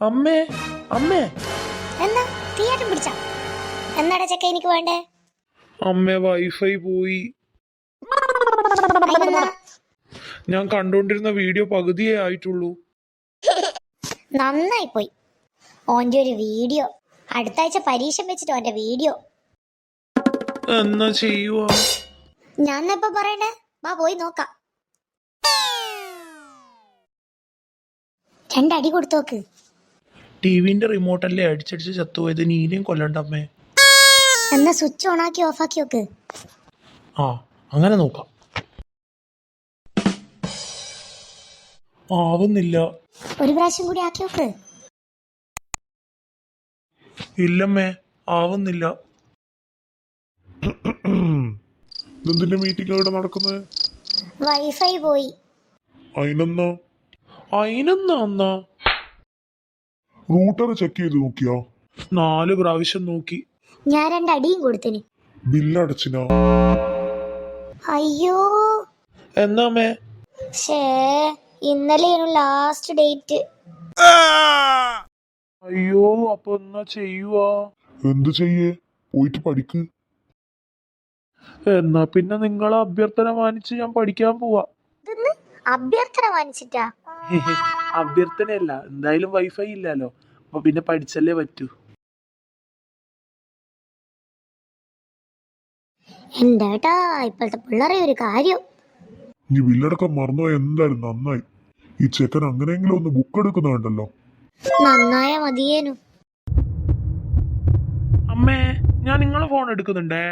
അമ്മേ അമ്മേ എന്നാ തീയാറ്റം പിടിച്ച എന്നാടാ ചെക്ക എനിക്ക് വേണ്ടേ? അമ്മേ വൈഫൈ പോയി. അതിനെന്താ? ഞാൻ കണ്ടോണ്ടിരുന്ന വീഡിയോ പകുതിയേ ആയിട്ടുള്ളൂ. നന്നായി പോയി. ഓന്റെ ഒരു വീഡിയോ അടുത്ത ആഴ്ച പരീക്ഷ വെച്ചിട്ട് ഓന്റെ വീഡിയോ എന്നാ ചെയ്യുവാ? ഞാൻ എപ്പോ പറയണ്ടേ? വാ പോയി നോക്കാം. രണ്ടടി കൊടുത്തോക്ക്. ടിവിന്റെ റിമോട്ടല്ലേ അടിച്ചടിച്ച് ചത്തുപോയത്, നീനെയും കൊല്ലണ്ടമ്മേ. എന്നാ സ്വിച്ച് ഓൺ ആക്കി ഓഫ് ആക്കി നോക്ക്. ആ അങ്ങനെ നോക്കാം. ആവുന്നില്ല. ഒരു പ്രാവശ്യം കൂടി ആക്കി നോക്ക്. ഇല്ലമ്മേ ആവുന്നില്ല. എന്തിന്റെ മീറ്റിംഗ് ഇവിടെ നടക്കുന്നത്? വൈഫൈ പോയി. അതിനെന്നാ അയിനെന്നാ റൂട്ടർ ചെക്ക് ചെയ്ത് നോക്കിയാ? 4 പ്രാവശ്യം നോക്കി. ഞാൻ രണ്ടടിയും കൊടുത്തിന്. ബില്ലടച്ചിനാ? അയ്യോ എന്നാമ്മേ? ഷേ ഇന്നലെയാണ് ലാസ്റ്റ് ഡേറ്റ്. അയ്യോ അപ്പൊ എന്നാ ചെയ്യുവാ? എന്ത് ചെയ്യേ? പോയിട്ട് പഠിക്ക്. എന്നാ പിന്നെ നിങ്ങളെ അഭ്യർത്ഥന മാനിച്ച് ഞാൻ പഠിക്കാൻ പോവാ. ഇതെന്ന് അഭ്യർത്ഥന വാങ്ങിച്ചിട്ടാ? അഭ്യർത്ഥനയല്ല, എന്തായാലും വൈഫൈ ഇല്ലല്ലോ, അപ്പൊ പിന്നെ പഠിച്ചല്ലേ പറ്റൂ. എന്റെ ഏട്ടാ ഇപ്പോഴത്തെ പിള്ളേരെ ഒരു കാര്യം. നീ ബില്ലടക്കം മറന്നുപോയ എന്തായാലും നന്നായി. ഈ ചെക്കൻ അങ്ങനെയെങ്കിലും ഒന്ന് ബുക്ക് എടുക്കുന്നുണ്ടല്ലോ. നന്നായ മതിയേനു. അമ്മേ ഞാൻ നിങ്ങളെ ഫോൺ എടുക്കുന്നുണ്ടേ.